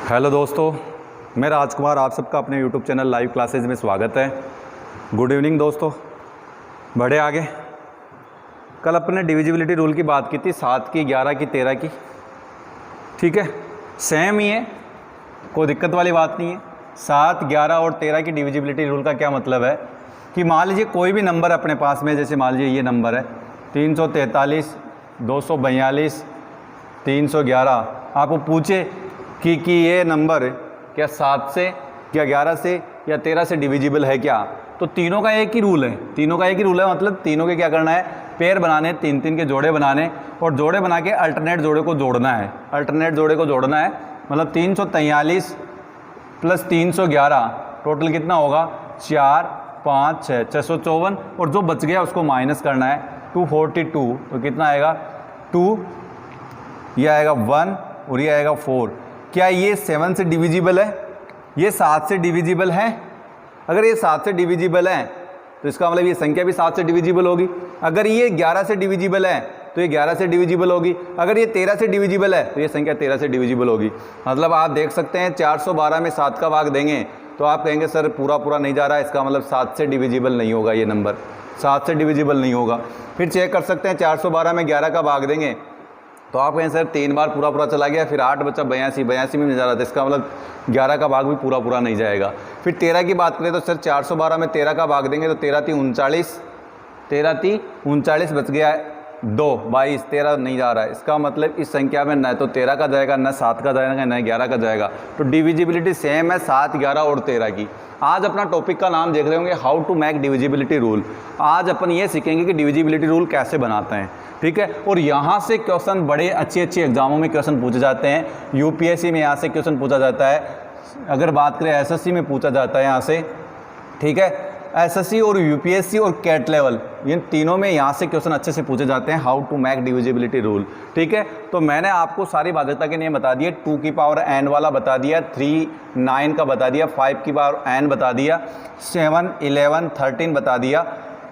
Hello दोस्तों, मैं राजकुमार, आप सबका अपने यूट्यूब चैनल लाइव क्लासेज में स्वागत है। गुड इवनिंग दोस्तों। बढ़े आगे। कल अपने डिविजिबिलिटी रूल की बात की थी, 7 की, 11 की, 13 की। ठीक है, सेम ही है, कोई दिक्कत वाली बात नहीं है। 7, 11 और 13 की डिविजिबिलिटी रूल का क्या मतलब है कि मान लीजिए कोई भी नंबर अपने पास में, जैसे मान लीजिए ये नंबर है 343, 242, 311। आपको पूछे कि ये नंबर क्या 7 से या 11 से या 13 से डिविजिबल है क्या, तो तीनों का एक ही रूल है। तीनों का एक ही रूल है, मतलब तीनों के क्या करना है, पेयर बनाने, 3-3 के जोड़े बनाने और जोड़े बना के अल्टरनेट जोड़े को जोड़ना है। अल्टरनेट जोड़े को जोड़ना है, मतलब 343 प्लस 311 टोटल कितना होगा, 4, 5, 6, 654 और जो बच गया उसको माइनस करना है, 242। तो कितना आएगा, 2, यह आएगा 1 और ये आएगा 4। क्या ये 7 से डिविजिबल है? ये 7 से डिविजिबल है। अगर ये 7 से डिविजिबल है तो इसका मतलब ये संख्या भी 7 से डिविजिबल होगी। अगर ये 11 से डिविजिबल है तो ये 11 से डिविजिबल होगी। अगर ये 13 से डिविजिबल है तो ये संख्या 13 से डिविजिबल होगी। मतलब आप देख सकते हैं 412 में 7 का भाग देंगे तो आप कहेंगे सर पूरा नहीं जा रहा है, इसका मतलब 7 से डिविजिबल नहीं होगा, ये नंबर 7 से डिविजिबल नहीं होगा। फिर चेक कर सकते हैं 412 में 11 का भाग देंगे तो आप कहें सर 3 बार पूरा चला गया, फिर 8 बचा 82 में नहीं जा रहा था, इसका मतलब 11 का भाग भी पूरा नहीं जाएगा। फिर 13 की बात करें तो सर 412 में 13 का भाग देंगे तो 13 × 39, 13 × 39 बच गया 2, 22, 13 नहीं जा रहा है। इसका मतलब इस संख्या में न तो 13 का जाएगा, न 7 का जाएगा, न 11 का जाएगा। तो डिविजिबिलिटी सेम है 7, 11 और 13 की। आज अपना टॉपिक का नाम देख रहे होंगे, how to make divisibility rule. आज अपन ये सीखेंगे कि डिविजिबिलिटी रूल कैसे बनाते हैं। ठीक है, और यहाँ से क्वेश्चन बड़े अच्छे एग्जामों में क्वेश्चन पूछे जाते हैं। यूपीएससी में यहाँ से क्वेश्चन पूछा जाता है, अगर बात करें एसएससी में पूछा जाता है यहाँ से। ठीक है, एसएससी और यूपीएससी और कैट लेवल, इन तीनों में यहाँ से क्वेश्चन अच्छे से पूछे जाते हैं, how to make divisibility rule. ठीक है, तो मैंने आपको सारी बाध्यता के नियम बता दिए, 2 की पावर n वाला बता दिया, 3, 9 का बता दिया, 5 की पावर n बता दिया, 7, 11, 13 बता दिया।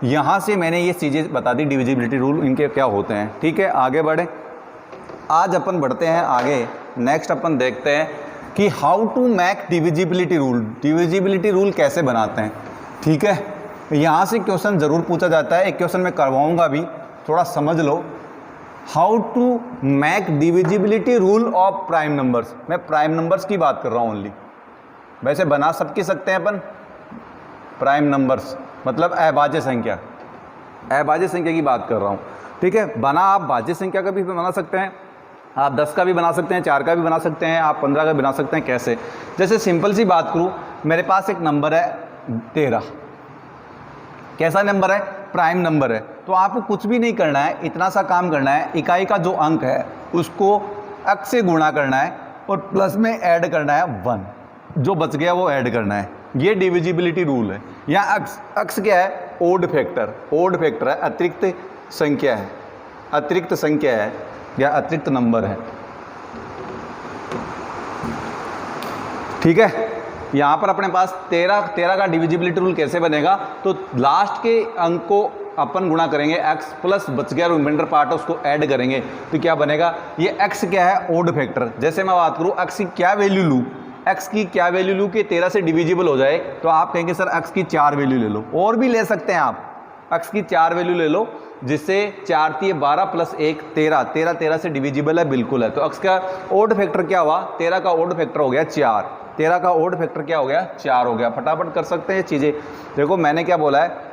यहाँ से मैंने ये चीज़ें बता दी, डिविजिबिलिटी रूल इनके क्या होते हैं। ठीक है, आगे बढ़े। आज अपन बढ़ते हैं आगे। नेक्स्ट अपन देखते हैं कि how to make divisibility rule. Divisibility rule कैसे बनाते हैं। ठीक है, यहाँ से क्वेश्चन ज़रूर पूछा जाता है, एक क्वेश्चन मैं करवाऊँगा भी, थोड़ा समझ लो। How to make divisibility rule of prime numbers. मैं प्राइम नंबर्स की बात कर रहा हूँ ओनली, वैसे बना सबकी सकते हैं अपन। प्राइम नंबर्स मतलब अभाज्य संख्या, अभाज्य संख्या की बात कर रहा हूँ। ठीक है, बना आप भाज्य संख्या का भी बना सकते हैं, आप 10 का भी बना सकते हैं, 4 का भी बना सकते हैं, आप 15 का भी बना सकते हैं। कैसे, जैसे सिंपल सी बात करूँ, मेरे पास एक नंबर है 13। कैसा नंबर है, प्राइम नंबर है। तो आपको कुछ भी नहीं करना है, इतना सा काम करना है, इकाई का जो अंक है उसको अक्स से गुणा करना है और प्लस में ऐड करना है 1, जो बच गया वो ऐड करना है। ये डिविजिबिलिटी रूल है। यहाँ अक्स क्या है, ओड फैक्टर, ओड फैक्टर है, अतिरिक्त संख्या है, अतिरिक्त संख्या है या अतिरिक्त नंबर है। ठीक है, यहाँ पर अपने पास 13 का डिविजिबिलिटी रूल कैसे बनेगा, तो लास्ट के अंक को अपन गुणा करेंगे, x प्लस बच गया रिमाइंडर पार्ट है उसको ऐड करेंगे तो क्या बनेगा, ये x क्या है, ओड फैक्टर। जैसे मैं बात करूँ x की क्या वैल्यू लूँ, x की क्या वैल्यू लूँ कि 13 से डिविजिबल हो जाए, तो आप कहेंगे सर x की 4 वैल्यू ले लो, और भी ले सकते हैं आप, x की 4 वैल्यू ले लो, जिससे 4 × 12 प्लस 1 13, 13 से डिविजिबल है, बिल्कुल है। तो x का ओड फैक्टर क्या हुआ, 13 का ओड फैक्टर हो गया 4, 13 का ओड फैक्टर क्या हो गया, 4 हो गया। फटाफट कर सकते हैं ये चीज़ें। देखो मैंने क्या बोला है,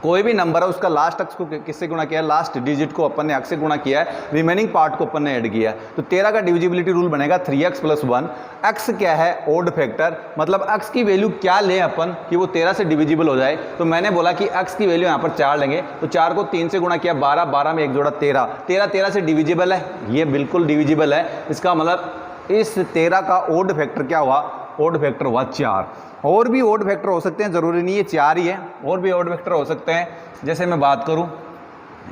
कोई भी नंबर है उसका लास्ट अक्स को किससे गुणा किया है, लास्ट डिजिट को अपन ने अक्स से गुणा किया है, रिमेनिंग पार्ट को अपन ने ऐड किया है। तो 13 का डिविजिबिलिटी रूल बनेगा 3x + 1। x क्या है, ओड फैक्टर, मतलब x की वैल्यू क्या लें अपन कि वो 13 से डिविजिबल हो जाए। तो मैंने बोला कि x की वैल्यू यहाँ पर 4 लेंगे, तो 4 को 3 से गुणा किया 12, 12 में 1 जोड़ा 13, 13 से डिविजिबल है, ये बिल्कुल डिविजिबल है। इसका मतलब इस 13 का ओड फैक्टर क्या हुआ, ओड फैक्टर हुआ 4। और भी ओड फैक्टर हो सकते हैं, ज़रूरी नहीं है 4 ही है, और भी ओड फैक्टर हो सकते हैं। जैसे मैं बात करूं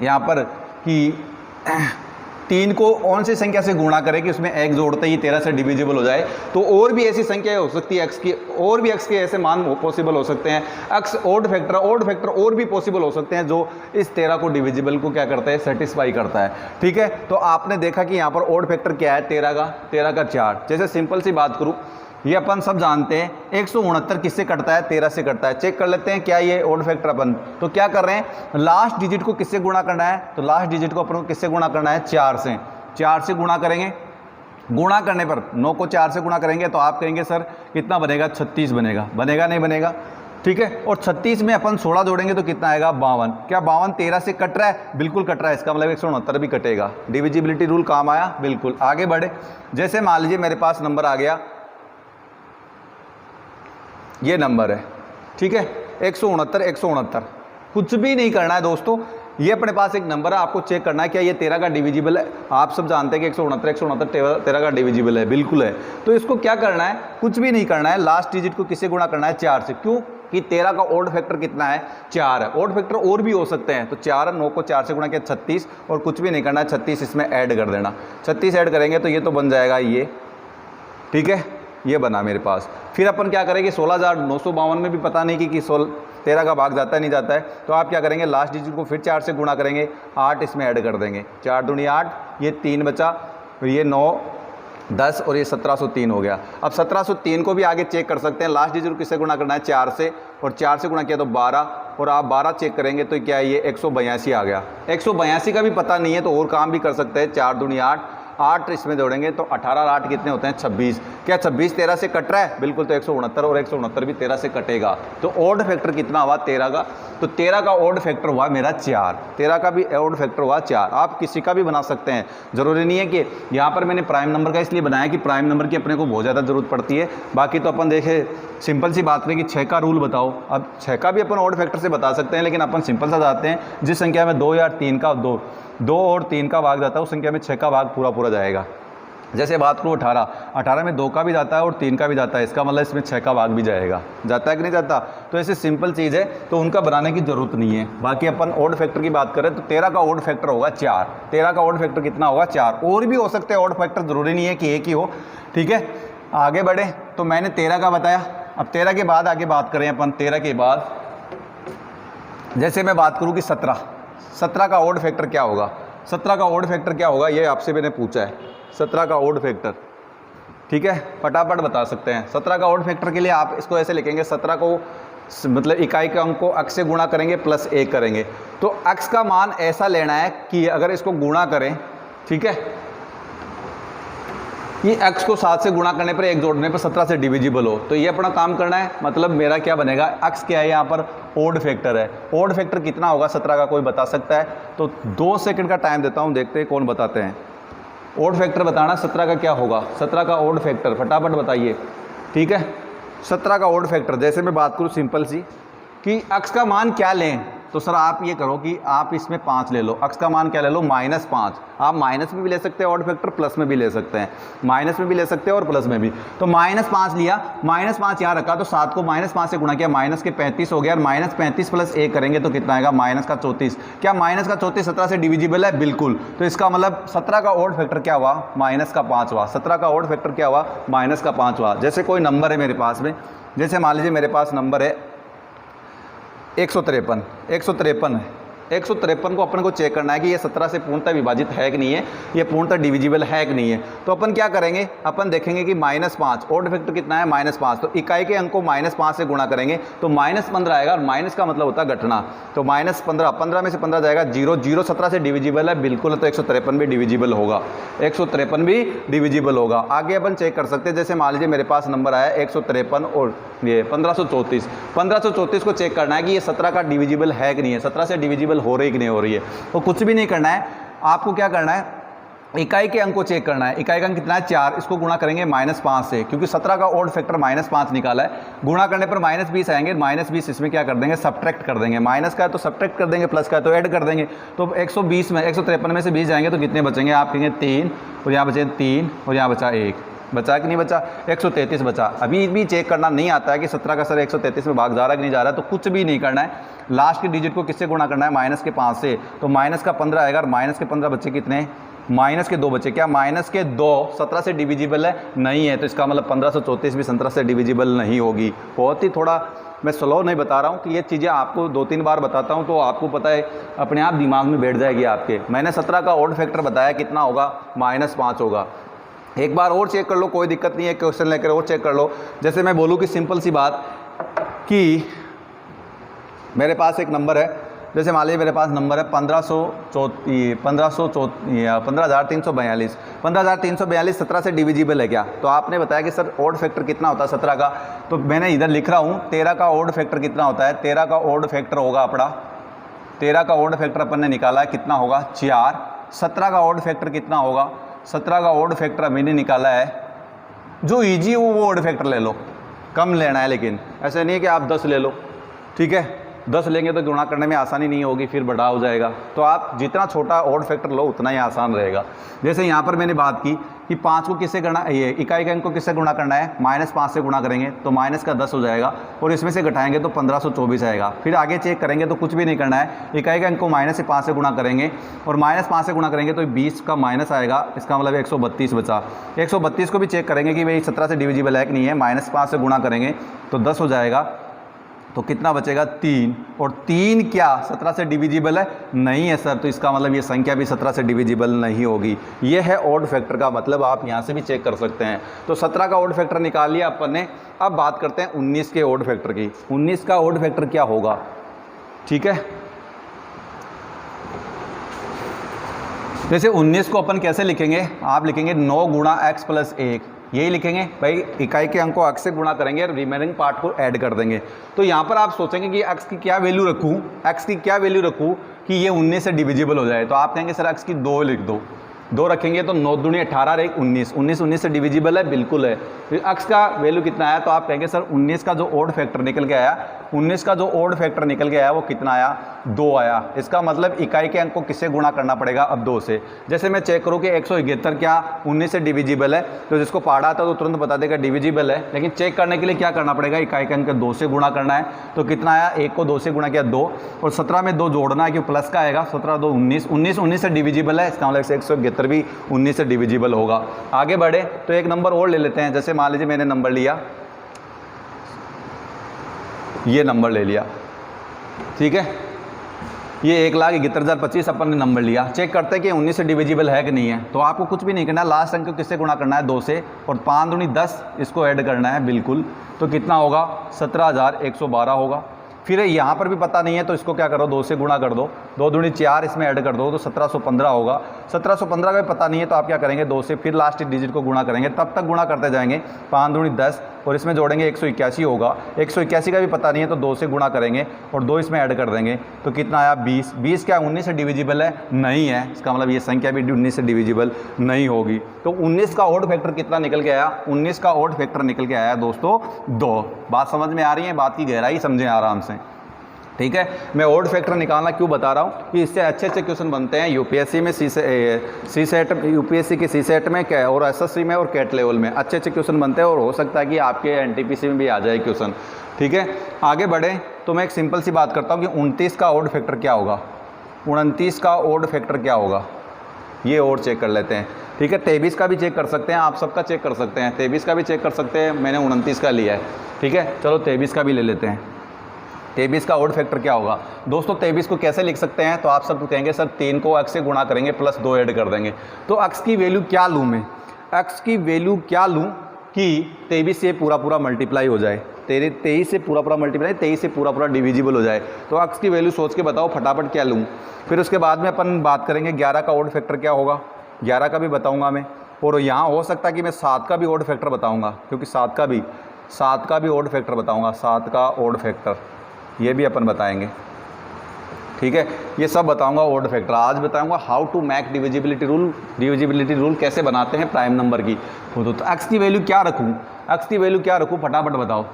यहाँ पर कि 3 को कौन सी संख्या से गुणा करें कि उसमें x जोड़ते ही 13 से डिविजिबल हो जाए। तो और भी ऐसी संख्या हो सकती है x की, और भी x के ऐसे मान पॉसिबल हो सकते हैं। x ऑड फैक्टर और भी पॉसिबल हो सकते हैं जो इस 13 को डिविजिबल को क्या करता है, सेटिस्फाई करता है। ठीक है, तो आपने देखा कि यहाँ पर ऑड फैक्टर क्या है, 13 का 4। जैसे सिंपल सी बात करूँ, ये अपन सब जानते हैं 169 किससे कटता है, 13 से कटता है। चेक कर लेते हैं क्या ये ऑड फैक्टर अपन, तो क्या कर रहे हैं, लास्ट डिजिट को किससे गुणा करना है, तो लास्ट डिजिट को अपन को किससे गुणा करना है, 4 से। 4 से गुणा करेंगे, गुणा करने पर 9 को 4 से गुणा करेंगे तो आप कहेंगे सर कितना बनेगा, 36 बनेगा। बनेगा नहीं बनेगा, ठीक है। और 36 में अपन 16 जोड़ेंगे तो कितना आएगा, 52। क्या 52 13 से कट रहा है, बिल्कुल कट रहा है, इसका मतलब 169 भी कटेगा। डिविजिबिलिटी रूल काम आया, बिल्कुल। आगे बढ़े, जैसे मान लीजिए मेरे पास नंबर आ गया, ये नंबर है, ठीक है, 169। कुछ भी नहीं करना है दोस्तों, ये अपने पास एक नंबर है, आपको चेक करना है क्या ये 13 का डिविजिबल है। आप सब जानते हैं कि 169 13 का डिविजिबल है, बिल्कुल है। तो इसको क्या करना है, कुछ भी नहीं करना है, लास्ट डिजिट को किससे गुणा करना है, 4 से। क्यों कि 13 का ऑड फैक्टर कितना है, 4 है। ऑड फैक्टर और भी हो सकते हैं, तो 4 9 को 4 से गुणा किया 36, और कुछ भी नहीं करना है, 36 इसमें ऐड कर देना। 36 ऐड करेंगे तो ये तो बन जाएगा ये, ठीक है, ये बना मेरे पास। फिर अपन क्या करेंगे, 16,952 में भी पता नहीं कि 13 का भाग जाता है नहीं जाता है, तो आप क्या करेंगे, लास्ट डिजिट को फिर 4 से गुणा करेंगे, 8 इसमें ऐड कर देंगे, 4 दूनी 8, ये 3 बचा, फिर ये 9 10 और ये 1703 हो गया। अब 1703 को भी आगे चेक कर सकते हैं, लास्ट डिजिट को किससे गुणा करना है, 4 से, और 4 से गुणा किया तो 12, और आप 12 चेक करेंगे तो क्या है, ये 182 आ गया। 182 का भी पता नहीं है तो और काम भी कर सकते हैं, 4 दूनी 8 इसमें जोड़ेंगे तो 18 और 8 कितने होते हैं, 26। क्या 26 13 से कट रहा है, बिल्कुल, तो 169, और 169 भी 13 से कटेगा। तो ऑड फैक्टर कितना हुआ, 13 का, तो 13 का ऑड फैक्टर हुआ मेरा 4। 13 का भी ऑड फैक्टर हुआ 4। आप किसी का भी बना सकते हैं, जरूरी नहीं है कि यहाँ पर मैंने प्राइम नंबर का इसलिए बनाया कि प्राइम नंबर की अपने को बहुत ज़्यादा जरूरत पड़ती है। बाकी तो अपन देखें, सिंपल सी बात करें कि 6 का रूल बताओ। अब 6 का भी अपन ऑड फैक्टर से बता सकते हैं, लेकिन अपन सिंपल सा जाते हैं, जिस संख्या में 2 या 3 का 2 और 3 का भाग जाता है उस संख्या में 6 का भाग पूरा जाएगा। जैसे बात करूँ 18 में 2 का भी जाता है और 3 का भी जाता है, इसका मतलब इसमें 6 का भाग भी जाएगा। जाता है कि नहीं जाता, तो ऐसे सिंपल चीज़ है, तो उनका बनाने की ज़रूरत नहीं है। बाकी अपन ऑड फैक्टर की बात करें तो 13 का ऑड फैक्टर होगा 4। 13 का ऑड फैक्टर कितना होगा, 4। और भी हो सकते हैं ऑड फैक्टर, ज़रूरी नहीं है कि एक ही हो, ठीक है। आगे बढ़े, तो मैंने 13 का बताया। अब 13 के बाद आगे बात करें अपन, 13 के बाद जैसे मैं बात करूँ कि 17 का ऑड फैक्टर क्या होगा, 17 का ऑड फैक्टर क्या होगा, ये आपसे मैंने पूछा है। 17 का ऑड फैक्टर, ठीक है, फटाफट बता सकते हैं। 17 का ऑड फैक्टर के लिए आप इसको ऐसे लिखेंगे, 17 को मतलब इकाई के अंक को x से गुणा करेंगे प्लस 1 करेंगे। तो x का मान ऐसा लेना है कि अगर इसको गुणा करें, ठीक है, ये x को 7 से गुणा करने पर 1 जोड़ने पर 17 से डिविजिबल हो, तो ये अपना काम करना है। मतलब मेरा क्या बनेगा, x क्या है यहाँ पर, ऑड फैक्टर है। ऑड फैक्टर कितना होगा 17 का, कोई बता सकता है? तो 2 सेकंड का टाइम देता हूँ, देखते हैं कौन बताते हैं। ऑड फैक्टर बताना 17 का क्या होगा, 17 का ऑड फैक्टर फटाफट बताइए, ठीक है। 17 का ऑड फैक्टर, जैसे मैं बात करूँ सिंपल सी कि x का मान क्या लें, तो सर आप ये करो कि आप इसमें 5 ले लो। x का मान क्या ले लो, -5। आप माइनस में भी ले सकते हैं ऑड फैक्टर, प्लस में भी ले सकते हैं, माइनस में भी ले सकते हैं और प्लस में भी। तो -5 लिया, -5 यहाँ रखा, तो 7 को -5 से गुणा किया, माइनस के 35 हो गया, और -35 प्लस 1 करेंगे तो कितना आएगा, -34। क्या -34 17 से डिविजिबल है, बिल्कुल। तो इसका मतलब 17 का ऑड फैक्टर क्या हुआ, -5 हुआ। 17 का ऑड फैक्टर क्या हुआ, -5 हुआ। जैसे कोई नंबर है मेरे पास में, जैसे मान लीजिए मेरे पास नंबर है 153 है। 153 को अपन को चेक करना है कि ये 17 से पूर्णतः विभाजित है कि नहीं है, ये पूर्णतः डिविजिबल है कि नहीं है। तो अपन क्या करेंगे, अपन देखेंगे कि -5, ऑड फैक्टर कितना है, -5। तो इकाई के अंक को -5 से गुणा करेंगे तो -15 आएगा, और माइनस का मतलब होता है घटना। तो -15, 15 में से 15 जाएगा, 0 17 से डिविजिबल है, बिल्कुल। तो 153 भी डिविजिबल होगा, 153 भी डिविजिबल होगा। आगे अपन चेक कर सकते हैं, जैसे मान लीजिए मेरे पास नंबर आया 153 और ये 1534। 1534 को चेक करना है कि ये 17 का डिविजिबल है कि नहीं है, 17 से डिविजिबल हो रही कि नहीं हो रही है। तो कुछ भी नहीं करना है, आपको क्या करना है, इकाई के अंक को चेक करना है। इकाई का अंक कितना है, 4। इसको गुणा करेंगे -5 से, क्योंकि 17 का ऑड फैक्टर -5 निकाला है। गुणा करने पर -20 आएंगे, -20 इसमें क्या कर देंगे, सब्ट्रैक्ट कर देंगे। माइनस का है तो सब्ट्रैक्ट कर देंगे, प्लस का है तो ऐड कर देंगे। तो 120 में 153 में से 20 जाएंगे तो कितने बचेंगे, आप कहेंगे 3, और यहाँ बचे 3, और यहाँ बचा 1। बचा कि नहीं बचा, 133 बचा। अभी भी चेक करना नहीं आता है कि 17 का सर 133 में भाग जा रहा है कि नहीं जा रहा है, तो कुछ भी नहीं करना है। लास्ट के डिजिट को किससे गुणा करना है, -5 से। तो -15 आएगा, और -15 बच्चे कितने, माइनस के 2 बचे। क्या माइनस के 2 17 से डिविजिबल है? नहीं है। तो इसका मतलब 1534 भी 17 से डिविजिबल नहीं होगी। बहुत ही थोड़ा मैं स्लो नहीं बता रहा हूँ कि ये चीज़ें आपको 2-3 बार बताता हूँ तो आपको पता है, अपने आप दिमाग में बैठ जाएगी आपके। मैंने 17 का ऑड फैक्टर बताया, कितना होगा? -5 होगा। एक बार और चेक कर लो, कोई दिक्कत नहीं है, क्वेश्चन लेकर और चेक कर लो। जैसे मैं बोलूँ कि सिंपल सी बात कि मेरे पास एक नंबर है, जैसे मान लीजिए मेरे पास नंबर है 15,342। 15,342 17 से डिविजिबल है क्या? तो आपने बताया कि सर ऑड फैक्टर कितना होता है 17 का, तो मैंने इधर लिख रहा हूँ 13 का ऑड फैक्टर कितना होता है। 13 का ऑड फैक्टर होगा अपना, 13 का ऑड फैक्टर अपन ने निकाला है, कितना होगा? 4। 17 का ऑड फैक्टर कितना होगा? 17 का ऑड फैक्टर मैंने निकाला है, जो ईजी हो वो ऑड फैक्टर ले लो, कम लेना है, लेकिन ऐसे नहीं है कि आप 10 ले लो, ठीक है? 10 लेंगे तो गुणा करने में आसानी नहीं होगी, फिर बड़ा हो जाएगा। तो आप जितना छोटा ऑड फैक्टर लो उतना ही आसान रहेगा। जैसे यहाँ पर मैंने बात की कि 5 को किससे करना, ये इकाई के अंक को किससे गुणा करना है? -5 से गुणा करेंगे तो माइनस का 10 हो जाएगा, और इसमें से घटाएंगे तो 1524 आएगा। फिर आगे चेक करेंगे तो कुछ भी नहीं करना है, इकाई के अंक को -5 से गुणा करेंगे और -5 से गुणा करेंगे तो 20 का माइनस आएगा, इसका मतलब 132 बचा। 132 को भी चेक करेंगे कि भाई 17 से डिविजिबल है कि नहीं है, -5 से गुणा करेंगे तो 10 हो जाएगा, तो कितना बचेगा? 3। और 3 क्या 17 से डिविजिबल है? नहीं है सर। तो इसका मतलब ये संख्या भी 17 से डिविजिबल नहीं होगी। ये है ऑड फैक्टर का मतलब, आप यहाँ से भी चेक कर सकते हैं। तो 17 का ऑड फैक्टर निकाल लिया अपन ने। अब बात करते हैं 19 के ऑड फैक्टर की। 19 का ऑड फैक्टर क्या होगा? ठीक है, जैसे 19 को अपन कैसे लिखेंगे? आप लिखेंगे 9 गुणा x + 1, यही लिखेंगे भाई। इकाई के अंक को x से गुणा करेंगे और रिमेनिंग पार्ट को ऐड कर देंगे। तो यहाँ पर आप सोचेंगे कि x की क्या वैल्यू रखूँ, x की क्या वैल्यू रखूँ कि ये 19 से डिविजिबल हो जाए। तो आप कहेंगे सर x की 2 लिख दो। 2 रखेंगे तो 9 दूनी 18 रहे 19, 19 से डिविजिबल है, बिल्कुल है। फिर x का वैल्यू कितना आया? तो आप कहेंगे सर 19 का जो ऑड फैक्टर निकल के आया, 19 का जो ऑड फैक्टर निकल के आया वो कितना आया? 2 आया। इसका मतलब इकाई के अंक को किससे गुणा करना पड़ेगा? अब 2 से। जैसे मैं चेक करूँ कि 171 क्या 19 से डिविजिबल है, तो जिसको पढ़ा था तो तुरंत बता देगा डिविजिबल है, लेकिन चेक करने के लिए क्या करना पड़ेगा? इकाई के अंक 2 से गुणा करना है। तो कितना आया? 1 को 2 से गुणा किया 2, और 17 में 2 जोड़ना है क्योंकि प्लस का आएगा। 17 2 19, 19 से डिविजिबल है, इसका मतलब 171 भी 19 से डिविजिबल होगा। आगे बढ़े तो एक नंबर और ले लेते हैं। जैसे मान लीजिए मैंने नंबर लिया, ये नंबर ले लिया, ठीक है, ये 1,71,025 अपन ने नंबर लिया। चेक करते हैं कि 19 से डिविजिबल है कि नहीं है। तो आपको कुछ भी नहीं करना, लास्ट अंक को किससे गुणा करना है? 2 से, और 5 दूनी 10 इसको ऐड करना है, बिल्कुल। तो कितना होगा? 17,112 होगा। फिर यहाँ पर भी पता नहीं है तो इसको क्या करो? 2 से गुणा कर दो, 2 दूनी 4 इसमें ऐड कर दो तो 1715 होगा। 1715 का भी पता नहीं है तो आप क्या करेंगे? 2 से फिर लास्ट डिजिट को गुणा करेंगे, तब तक गुणा करते जाएंगे। 5 दूनी 10 और इसमें जोड़ेंगे 181 होगा। 181 का भी पता नहीं है तो 2 से गुणा करेंगे और 2 इसमें ऐड कर देंगे तो कितना आया? 20। 20 क्या 19 से डिविजिबल है? नहीं है। इसका मतलब ये संख्या भी 19 से डिविजिबल नहीं होगी। तो 19 का ऑड फैक्टर कितना निकल के आया? 19 का ऑड फैक्टर निकल के आया दोस्तों 2। बात समझ में आ रही है? बात की गहराई समझें आराम से, ठीक है। मैं ऑड फैक्टर निकालना क्यों बता रहा हूँ कि इससे अच्छे अच्छे क्वेश्चन बनते हैं यूपीएससी में, सी सेट, यूपीएससी की सी सेट में क्या, और एसएससी में और कैट लेवल में अच्छे अच्छे क्वेश्चन बनते हैं, और हो सकता है कि आपके एनटीपीसी में भी आ जाए क्वेश्चन, ठीक है। आगे बढ़े तो मैं एक सिंपल सी बात करता हूँ कि 29 का ऑड फैक्टर क्या होगा? 29 का ऑड फैक्टर क्या होगा ये और चेक कर लेते हैं, ठीक है। 23 का भी चेक कर सकते हैं, आप सबका चेक कर सकते हैं, 23 का भी चेक कर सकते हैं। मैंने 29 का लिया है, ठीक है। चलो 23 का भी ले लेते हैं। 23 का ऑड फैक्टर क्या होगा दोस्तों? 23 को कैसे लिख सकते हैं? तो आप सब कहेंगे सर 3 को x से गुणा करेंगे प्लस 2 ऐड कर देंगे। तो x की वैल्यू क्या लूँ मैं? x की वैल्यू क्या लूँ कि 23 से पूरा मल्टीप्लाई हो जाए, 23 से पूरा मल्टीप्लाई, 23 से पूरा डिविजिबल हो जाए। तो x की वैल्यू सोच के बताओ फटाफट क्या लूँ। फिर उसके बाद में अपन बात करेंगे 11 का ऑड फैक्टर क्या होगा, 11 का भी बताऊँगा मैं। और यहाँ हो सकता है कि मैं 7 का भी ऑड फैक्टर बताऊँगा, क्योंकि 7 का भी ऑड फैक्टर बताऊँगा। 7 का ऑड फैक्टर ये भी अपन बताएंगे, ठीक है। ये सब बताऊंगा ऑड फैक्टर। आज बताऊंगा how to make divisibility rule कैसे बनाते हैं प्राइम नंबर की। तो x की वैल्यू क्या रखूं? x की वैल्यू क्या रखूं फटाफट बताओ।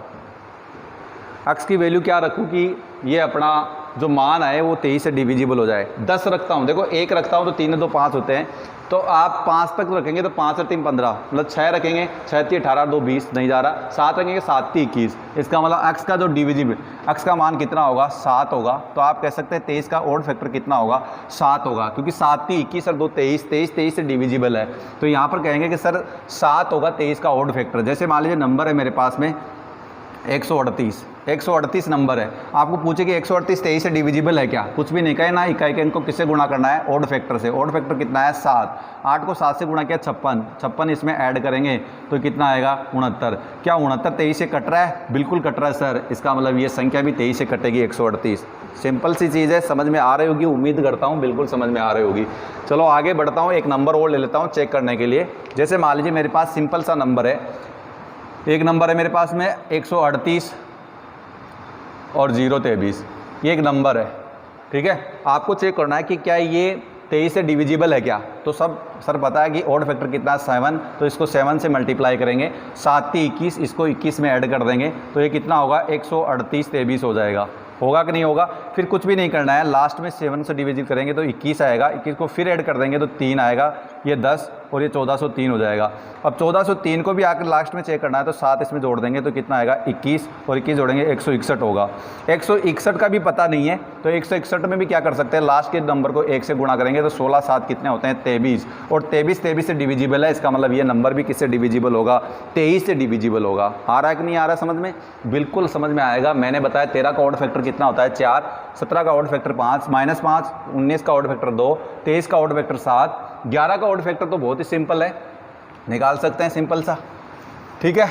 x की वैल्यू क्या रखूं कि ये अपना जो मान आए वो 23 से डिविजिबल हो जाए। 10 रखता हूँ, देखो 1 रखता हूँ तो 3 2 5 होते हैं, तो आप 5 तक रखेंगे तो 5 और 3 15, मतलब 6 रखेंगे, 6 3 18 2 20 नहीं जा रहा, 7 रखेंगे 7 3 21, इसका मतलब x का जो डिविजिबल x का मान कितना होगा 7 होगा। तो आप कह सकते हैं 23 का ओड फैक्टर कितना होगा 7 होगा, क्योंकि 7 3 21 और 2 23, 23 से डिविजिबल है। तो यहाँ पर कहेंगे कि सर 7 होगा 23 का ओड फैक्टर। जैसे मान लीजिए नंबर है मेरे पास में 138 नंबर है, आपको पूछे कि 138 23 से डिविजिबल है क्या, कुछ भी नहीं कहे ना, इकाई के अंक को किससे गुणा करना है ओड फैक्टर से। ओड फैक्टर कितना है 7, 8 को 7 से गुणा किया 56 इसमें ऐड करेंगे तो कितना आएगा 69। क्या 69 23 से कट रहा है, बिल्कुल कट रहा है सर, इसका मतलब ये संख्या भी 23 से कटेगी 138। सिंपल सी चीज़ है, समझ में आ रही होगी, उम्मीद करता हूँ बिल्कुल समझ में आ रही होगी। चलो आगे बढ़ता हूँ, एक नंबर और ले लेता हूँ चेक करने के लिए। जैसे मान लीजिए मेरे पास सिंपल सा नंबर है, एक नंबर है मेरे पास में 138 और 023, ये एक नंबर है, ठीक है। आपको चेक करना है कि क्या ये 23 से डिविजिबल है क्या। तो सब सर पता है कि ओड फैक्टर कितना है 7, तो इसको 7 से मल्टीप्लाई करेंगे, 7 3 21, इसको 21 में ऐड कर देंगे तो ये कितना होगा 138 23 हो जाएगा। होगा कि नहीं होगा, फिर कुछ भी नहीं करना है, लास्ट में 7 से डिविजिट करेंगे तो 21 आएगा, 21 को फिर ऐड कर देंगे तो 3 आएगा, ये 10 और ये 1403 हो जाएगा। अब 1403 को भी आकर लास्ट में चेक करना है तो 7 इसमें जोड़ देंगे तो कितना आएगा 21 और 21 जोड़ेंगे 161 होगा। 161 का भी पता नहीं है तो 161 में भी क्या कर सकते हैं, लास्ट के नंबर को 1 से गुणा करेंगे तो 16 7 कितने होते हैं 23, और 23 से डिविजिबल है, इसका मतलब ये नंबर भी किससे डिविजिबल होगा 23 से डिविजिबल होगा। आ रहा है कि नहीं आ रहा समझ में, बिल्कुल समझ में आएगा। मैंने बताया 13 का ऑड फैक्टर कितना होता है 4, 17 का ऑड फैक्टर 5, -5, 19 का ऑड फैक्टर 2, 23 का ऑड फैक्टर 7, 11 का ऑड फैक्टर तो बहुत ही सिंपल है, निकाल सकते हैं सिंपल सा, ठीक है।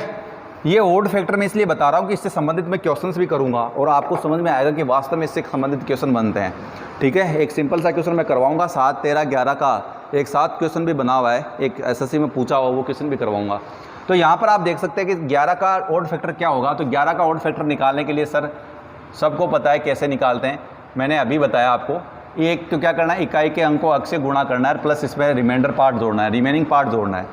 ये ऑड फैक्टर मैं इसलिए बता रहा हूँ कि इससे संबंधित मैं क्वेश्चंस भी करूँगा और आपको समझ में आएगा कि वास्तव में इससे संबंधित क्वेश्चन बनते हैं, ठीक है। एक सिंपल सा क्वेश्चन मैं करवाऊँगा, 7 13 11 का एक साथ क्वेश्चन भी बना हुआ है, एक एसएससी में पूछा हुआ वो क्वेश्चन भी करवाऊँगा। तो यहाँ पर आप देख सकते हैं कि 11 का ऑड फैक्टर क्या होगा। तो 11 का ऑड फैक्टर निकालने के लिए सर सबको पता है कैसे निकालते हैं, मैंने अभी बताया आपको। एक तो क्या करना है, इकाई के अंक को अक्ष से गुणा करना है, प्लस इसमें रिमाइंडर पार्ट जोड़ना है, रिमेनिंग पार्ट जोड़ना है।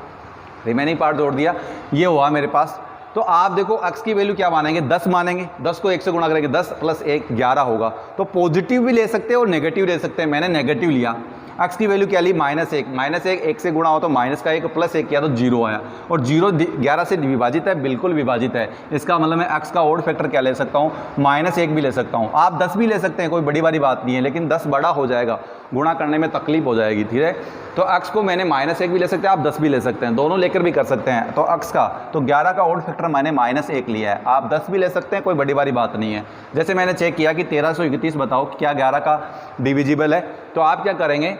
रिमेनिंग पार्ट जोड़ दिया, ये हुआ मेरे पास। तो आप देखो अक्ष की वैल्यू क्या मानेंगे 10 मानेंगे, 10 को 1 से गुणा करेंगे, 10 + 1 11 होगा। तो पॉजिटिव भी ले सकते हैं और नेगेटिव ले सकते हैं, मैंने नेगेटिव लिया। अक्ष की वैल्यू क्या ली -1, 1 से गुणा हो तो -1 + 1 किया तो 0 आया, और 0 11 से विभाजित है, बिल्कुल विभाजित है। इसका मतलब मैं अक्ष का ऑड फैक्टर क्या ले सकता हूँ -1 भी ले सकता हूँ। आप 10 भी ले सकते हैं, कोई बड़ी बात नहीं है, लेकिन 10 बड़ा हो जाएगा, गुणा करने में तकलीफ हो जाएगी, ठीक है। तो अक्ष को मैंने -1 भी ले सकते हैं, आप 10 भी ले सकते हैं, दोनों लेकर भी कर सकते हैं। तो अक्ष का तो 11 का ऑड फैक्टर मैंने -1 लिया है, आप 10 भी ले सकते हैं, कोई बड़ी बात नहीं है। जैसे मैंने चेक किया कि 1331 बताओ क्या 11 का डिविजिबल है, तो आप क्या करेंगे,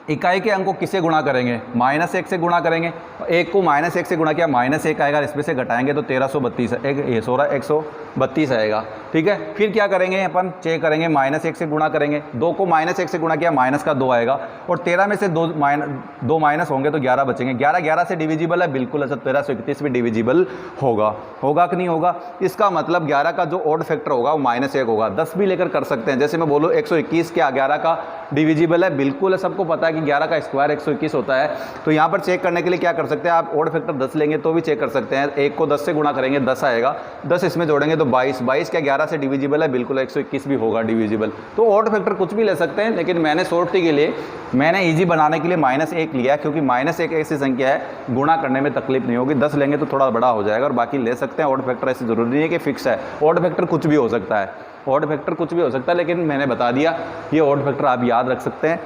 इकाई के अंक को किससे गुणा करेंगे -1 से गुणा करेंगे, 1 को -1 से गुणा किया -1 आएगा, इसमें से घटाएंगे तो 1332 132 आएगा, ठीक है। फिर क्या करेंगे अपन चेक करेंगे, -1 से गुणा करेंगे, 2 को -1 से गुणा किया -2 आएगा, और 13 में से 2 माइनस होंगे तो 11 बचेंगे। 11 से डिविजिबल है, बिल्कुल अच्छा 1331 भी डिविजिबल होगा कि नहीं होगा। इसका मतलब 11 का जो ऑड फैक्टर होगा वो -1 होगा। 10 भी लेकर कर सकते हैं, जैसे मैं बोलूँ 121 क्या 11 का डिविजिबल है, बिल्कुल है, सबको पता है कि 11 का स्क्वायर 121 होता है। तो यहाँ पर चेक करने के लिए क्या कर सकते हैं आप, ऑड फैक्टर 10 लेंगे तो भी चेक कर सकते हैं। 1 को 10 से गुणा करेंगे 10 आएगा, 10 इसमें जोड़ेंगे तो 22 क्या 11 से डिविजिबल है, बिल्कुल 121 भी होगा डिविजिबल। तो ऑड फैक्टर कुछ भी ले सकते हैं, लेकिन मैंने शॉर्टी के लिए मैंने ईजी बनाने के लिए -1 लिया, क्योंकि -1 ऐसी संख्या है गुणा करने में तकलीफ नहीं होगी। 10 लेंगे तो थोड़ा बड़ा हो जाएगा, और बाकी ले सकते हैं। ऑड फैक्टर ऐसे जरूरी नहीं है कि फिक्स है, ऑड फैक्टर कुछ भी हो सकता है, ऑड फैक्टर कुछ भी हो सकता है, लेकिन मैंने बता दिया ये ऑड फैक्टर आप याद रख सकते हैं,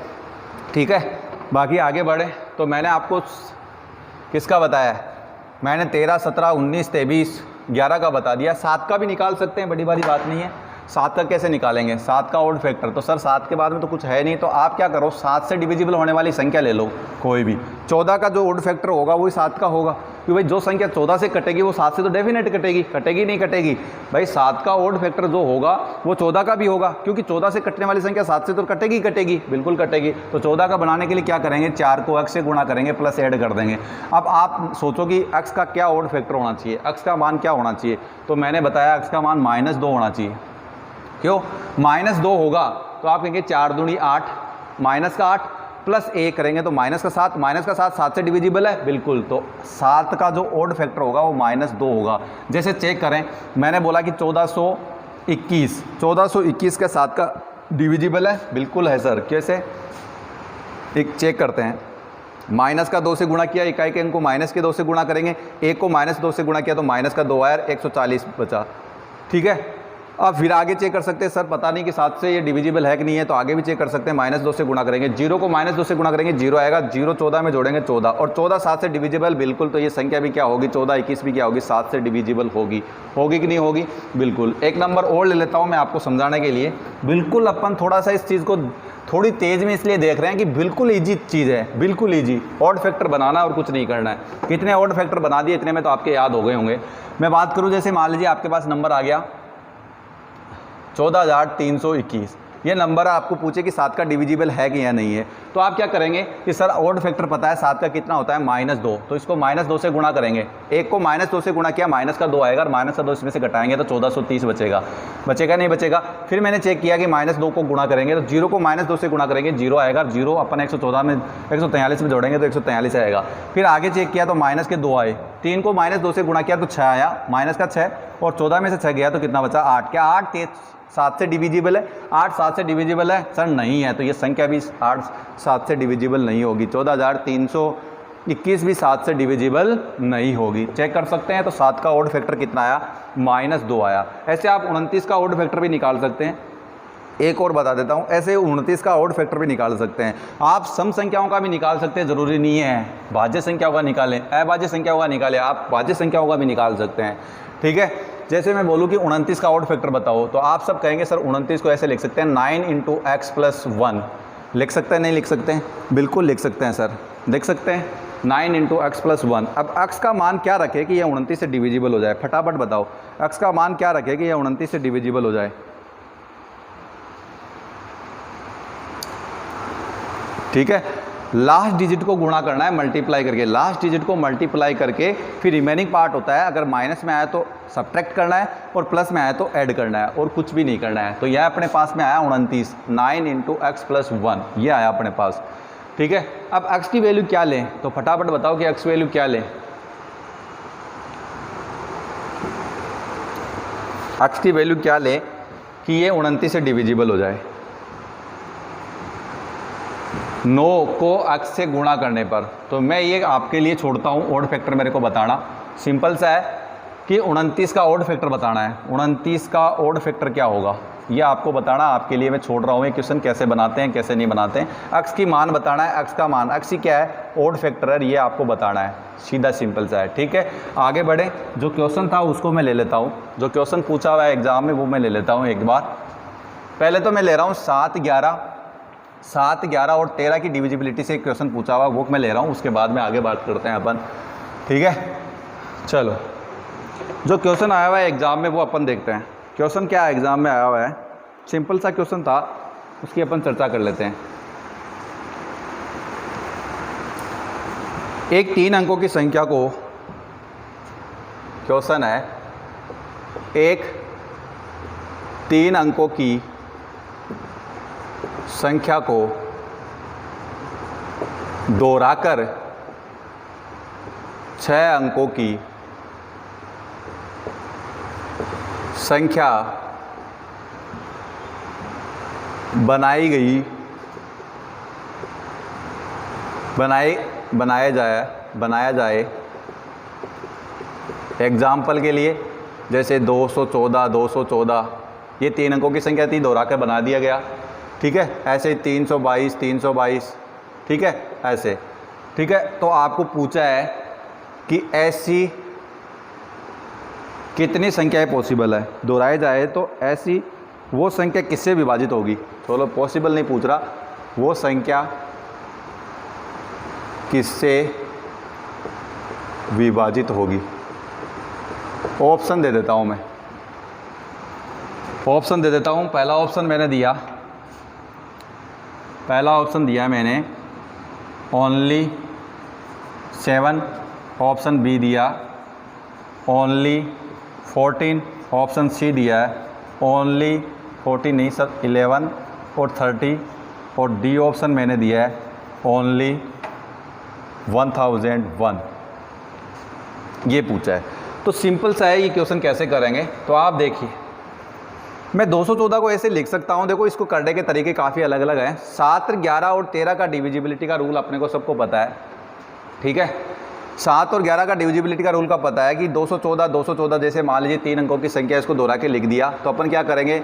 ठीक है। बाकी आगे बढ़े तो मैंने आपको किसका बताया, मैंने 13 17 19 23 11 का बता दिया। 7 का भी निकाल सकते हैं, बड़ी बात नहीं है। 7 का कैसे निकालेंगे, 7 का ऑड फैक्टर, तो सर 7 के बाद में तो कुछ है नहीं, तो आप क्या करो 7 से डिविजिबल होने वाली संख्या ले लो कोई भी। 14 का जो ऑड फैक्टर होगा वही 7 का होगा, क्योंकि भाई जो संख्या 14 से कटेगी वो 7 से तो डेफिनेट कटेगी नहीं कटेगी भाई। 7 का ऑड फैक्टर जो होगा वो 14 का भी होगा, क्योंकि 14 से कटने वाली संख्या 7 से तो कटेगी, बिल्कुल कटेगी। तो 14 का बनाने के लिए क्या करेंगे, 4 को अक्ष से गुणा करेंगे, प्लस ऐड कर देंगे। अब आप सोचो कि अक्ष का क्या ऑड फैक्टर होना चाहिए, अक्ष का मान क्या होना चाहिए, तो मैंने बताया अक्ष का मान -2 होना चाहिए। क्यों, -2 होगा तो आप कहेंगे 4 दूनी 8, -8 प्लस 1 करेंगे तो -7 7 से डिविजिबल है, बिल्कुल। तो 7 का जो ऑड फैक्टर होगा वो -2 होगा। जैसे चेक करें, मैंने बोला कि 1421, 1421 का 7 का डिविजिबल है? बिल्कुल है सर। कैसे? एक चेक करते हैं। माइनस का 2 से गुणा किया, इकाई के अंक को माइनस के 2 से गुणा करेंगे, एक को माइनस 2 से गुणा किया तो माइनस का 2 आया, 140 बचा। ठीक है, अब फिर आगे चेक कर सकते हैं सर पता नहीं कि 7 से ये डिविजिबल है कि नहीं है, तो आगे भी चेक कर सकते हैं। माइनस 2 से गुणा करेंगे, 0 को माइनस 2 से गुणा करेंगे, 0 आएगा, 0 14 में जोड़ेंगे 14, और 14 7 से डिविजिबल बिल्कुल। तो ये संख्या भी क्या होगी, 14 21 भी क्या होगी, 7 से डिविजिबल होगी। होगी कि नहीं होगी? बिल्कुल। एक नंबर और ले लेता हूँ मैं आपको समझाने के लिए। बिल्कुल अपन थोड़ा सा इस चीज़ को थोड़ी तेज़ में इसलिए देख रहे हैं कि बिल्कुल ईजी चीज़ है, बिल्कुल ईजी। ऑड फैक्टर बनाना और कुछ नहीं करना है। कितने ऑड फैक्टर बना दिए, इतने में तो आपके याद हो गए होंगे। मैं बात करूँ, जैसे मान लीजिए आपके पास नंबर आ गया 14,321, ये नंबर आपको पूछे कि 7 का डिविजिबल है कि या नहीं है, तो आप क्या करेंगे कि सर ऑड फैक्टर पता है 7 का कितना होता है, -2, तो इसको -2 से गुणा करेंगे। एक को -2 से गुणा किया, माइनस का 2 आएगा, और माइनस का 2 इसमें से घटाएंगे तो 1430 बचेगा। बचेगा नहीं बचेगा? फिर मैंने चेक किया कि -2 को गुणा करेंगे तो 0 को -2 से गुणा करेंगे, 0 आएगा, 0 अपन 114 में 143 में जोड़ेंगे तो 143 आएगा। फिर आगे चेक किया तो माइनस के 2 आए, 3 को -2 से गुणा किया तो 6 आया, माइनस का 6, और 14 में से 6 गया तो कितना बचा, 8। क्या 8 7 से डिविजिबल है? 8 7 से डिविजिबल है सर? नहीं है, तो ये संख्या भी 8 7 से डिविजिबल नहीं होगी। 14,321 भी 7 से डिविजिबल नहीं होगी। चेक कर सकते हैं। तो 7 का ऑड फैक्टर कितना आया, -2 आया। ऐसे आप 29 का ऑड फैक्टर भी निकाल सकते हैं। एक और बता देता हूँ, ऐसे 29 का ऑड फैक्टर भी निकाल सकते हैं आप। सम संख्याओं का भी निकाल सकते हैं, ज़रूरी नहीं है भाज्य संख्याओं का निकालें, अभाज्य संख्याओं का निकालें, आप भाज्य संख्याओं का भी निकाल सकते हैं। ठीक है, जैसे मैं बोलूँ कि 29 का ऑड फैक्टर बताओ, तो आप सब कहेंगे सर 29 को ऐसे लिख सकते हैं 9 × x + 1। लिख सकते हैं नहीं लिख सकते हैं? बिल्कुल लिख सकते हैं सर, लिख सकते हैं 9 × x + 1। अब x का मान क्या रखे कि यह 29 से डिविजिबल हो जाए? फटाफट बताओ, x का मान क्या रखे कि यह 29 से डिविजिबल हो जाए? ठीक है, लास्ट डिजिट को गुणा करना है मल्टीप्लाई करके, लास्ट डिजिट को मल्टीप्लाई करके फिर रिमेनिंग पार्ट होता है, अगर माइनस में आया तो सब्ट्रैक्ट करना है और प्लस में आया तो ऐड करना है, और कुछ भी नहीं करना है। तो यह अपने पास में आया 29, 9 × x + 1, ये आया अपने पास। ठीक है, अब x की वैल्यू क्या लें, तो फटाफट बताओ कि x वैल्यू क्या लें। x की वैल्यू क्या लें कि ये 29 से डिविजिबल हो जाए? 9 को x से गुणा करने पर। तो मैं ये आपके लिए छोड़ता हूँ, ऑड फैक्टर मेरे को बताना सिंपल सा है कि 29 का ऑड फैक्टर बताना है। 29 का ऑड फैक्टर क्या होगा ये आपको बताना, आपके लिए मैं छोड़ रहा हूँ ये क्वेश्चन, कैसे बनाते हैं कैसे नहीं बनाते हैं। x की मान बताना है, x का मान, x ही क्या है, ऑड फैक्टर है, ये आपको बताना है, सीधा सिंपल सा है। ठीक है, आगे बढ़े। जो क्वेश्चन था उसको मैं ले लेता हूँ, जो क्वेश्चन पूछा हुआ है एग्जाम में वो मैं ले लेता हूँ एक बार। पहले तो मैं ले रहा हूँ 7 11 और 13 की डिविजिबिलिटी से एक क्वेश्चन पूछा हुआ, वो मैं ले रहा हूँ, उसके बाद में आगे बात करते हैं अपन। ठीक है, चलो जो क्वेश्चन आया हुआ है एग्ज़ाम में वो अपन देखते हैं। क्वेश्चन क्या एग्ज़ाम में आया हुआ है, सिंपल सा क्वेश्चन था, उसकी अपन चर्चा कर लेते हैं। एक 3 अंकों की संख्या को, क्वेश्चन है एक 3 अंकों की संख्या को दोहराकर 6 अंकों की संख्या बनाया जाए। एग्जाम्पल के लिए जैसे 214 ये 3 अंकों की संख्या थी, दोहरा कर बना दिया गया। ठीक है, ऐसे 322 ठीक है, ऐसे। ठीक है, तो आपको पूछा है कि ऐसी कितनी संख्याएं पॉसिबल है, दोहराए जाए तो ऐसी वो संख्या किससे विभाजित होगी। चलो पॉसिबल नहीं पूछ रहा, वो संख्या किससे विभाजित होगी। ऑप्शन दे देता हूँ मैं, ऑप्शन दे देता हूँ। पहला ऑप्शन मैंने ओनली 7, ऑप्शन बी दिया ओनली 14, ऑप्शन सी दिया है ओनली 14 नहीं सर 11 और 30, और डी ऑप्शन मैंने दिया है ओनली 1001। ये पूछा है, तो सिंपल सा है ये क्वेश्चन कैसे करेंगे। तो आप देखिए, मैं 214 को ऐसे लिख सकता हूँ, देखो इसको करने के तरीके काफ़ी अलग अलग हैं। 7, 11 और 13 का डिविजिबिलिटी का रूल अपने को सबको पता है, ठीक है। 7 और 11 का डिविजिबिलिटी का रूल का पता है कि 214 जैसे मान लीजिए 3 अंकों की संख्या, इसको दोहरा के लिख दिया, तो अपन क्या करेंगे,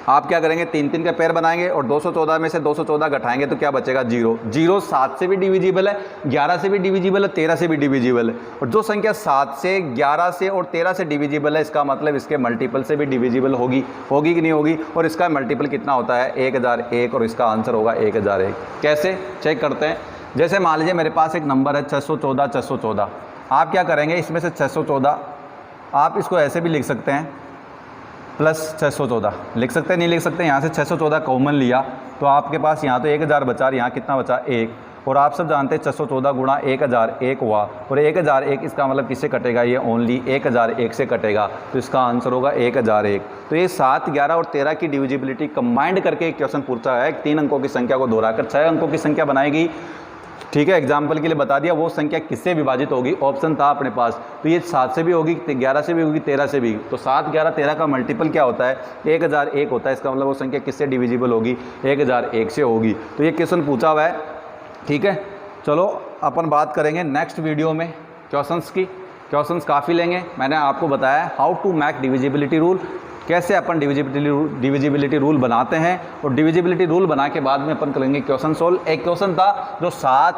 आप क्या करेंगे, 3 के पेयर बनाएंगे और 214 में से 214 घटाएंगे तो क्या बचेगा, 0। 0 7 से भी डिविजिबल है, 11 से भी डिविजिबल है, 13 से भी डिविजिबल है। और जो संख्या 7 से, 11 से और 13 से डिविजिबल है, इसका मतलब इसके मल्टीपल से भी डिविजिबल होगी कि नहीं होगी। और इसका मल्टीपल कितना होता है, 1001, और इसका आंसर होगा 1001। कैसे चेक करते हैं, जैसे मान लीजिए मेरे पास एक नंबर है 614। आप क्या करेंगे, इसमें से 614 आप इसको ऐसे भी लिख सकते हैं, प्लस 614 लिख सकते हैं, नहीं लिख सकते, यहाँ से 614 कॉमन लिया तो आपके पास यहाँ तो 1000 बचा और यहाँ कितना बचा, 1। और आप सब जानते हैं 614 गुणा 1001 हुआ, और 1001 इसका मतलब किससे कटेगा, ये ओनली 1001 से कटेगा, तो इसका आंसर होगा 1001। तो ये 7, 11 और 13 की डिविजिबिलिटी कंबाइंड करके एक क्वेश्चन पूछा है। 3 अंकों की संख्या को दोहराकर 6 अंकों की संख्या बनाएगी, ठीक है। एग्जाम्पल के लिए बता दिया, वो संख्या किससे विभाजित होगी, ऑप्शन था अपने पास, तो ये 7 से भी होगी, 11 से भी होगी, 13 से भी। तो 7, 11, 13 का मल्टीपल क्या होता है, 1001 होता है। इसका मतलब वो संख्या किससे डिविजिबल होगी, 1001 से होगी। तो ये क्वेश्चन पूछा हुआ है, ठीक है। चलो अपन बात करेंगे नेक्स्ट वीडियो में क्वेश्चंस की। क्वेश्चंस काफ़ी लेंगे। मैंने आपको बताया how to make divisibility rule, कैसे अपन डिविजिबिलिटी रूल बनाते हैं, और डिविजिबिलिटी रूल बना के बाद में अपन करेंगे क्वेश्चन सोल्व। एक क्वेश्चन था जो 7,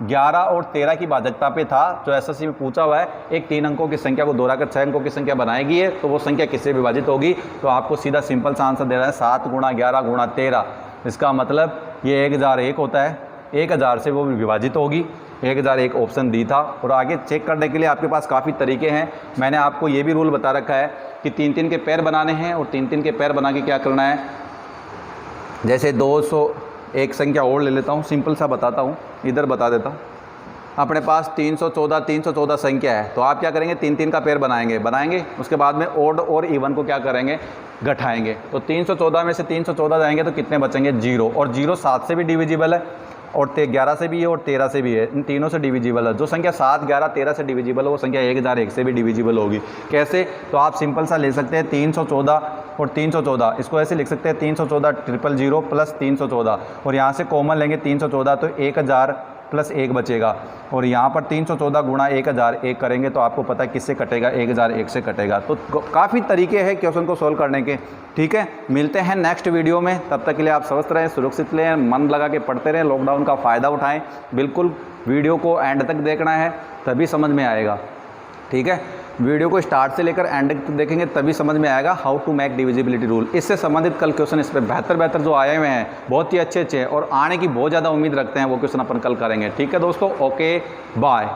11 और 13 की भाजकता पे था, जो एसएससी में पूछा हुआ है। एक 3 अंकों की संख्या को दोहराकर 6 अंकों की संख्या बनाएगी है, तो वो संख्या किससे विभाजित होगी। तो आपको सीधा सिंपल सा आंसर दे रहा है, 7 गुणा 11 गुणा 13। इसका मतलब ये 1001 होता है, 1000 से वो विभाजित होगी। 1001 ऑप्शन डी था। और आगे चेक करने के लिए आपके पास काफ़ी तरीके हैं। मैंने आपको ये भी रूल बता रखा है कि 3 के पेयर बनाने हैं, और 3 के पेयर बना के क्या करना है, जैसे 200, एक संख्या और ले लेता हूँ, सिंपल सा बताता हूँ, इधर बता देता हूँ। अपने पास 314 संख्या है, तो आप क्या करेंगे, 3 का पेयर बनाएंगे। उसके बाद में ओड और इवन को क्या करेंगे, घटाएंगे। तो 314 में से 314 जाएंगे तो कितने बचेंगे, 0। और 0 7 से भी डिविजिबल है, और 11 से भी है, और 13 से भी है। इन तीनों से डिविजिबल है। जो संख्या 7, 11, 13 से डिविजिबल है, वो संख्या 1001 से भी डिविजिबल होगी। कैसे, तो आप सिंपल सा ले सकते हैं 314 और 314, इसको ऐसे लिख सकते हैं 314 000 प्लस 314, और यहाँ से कॉमन लेंगे 314 तो 1000 प्लस 1 बचेगा। और यहाँ पर 314 गुणा 1001 करेंगे तो आपको पता है किससे कटेगा, 1001 से कटेगा। तो काफ़ी तरीके हैं क्वेश्चन को सोल्व करने के, ठीक है। मिलते हैं नेक्स्ट वीडियो में, तब तक के लिए आप स्वस्थ रहें, सुरक्षित रहें, मन लगा के पढ़ते रहें, लॉकडाउन का फ़ायदा उठाएं। बिल्कुल वीडियो को एंड तक देखना है, तभी समझ में आएगा, ठीक है। वीडियो को स्टार्ट से लेकर एंड तक देखेंगे तभी समझ में आएगा how to make divisibility rule. इससे संबंधित कल क्वेश्चन इस पर बेहतर जो आए हुए हैं, बहुत ही अच्छे और आने की बहुत ज़्यादा उम्मीद रखते हैं, वो क्वेश्चन अपन कल करेंगे, ठीक है दोस्तों। Okay bye.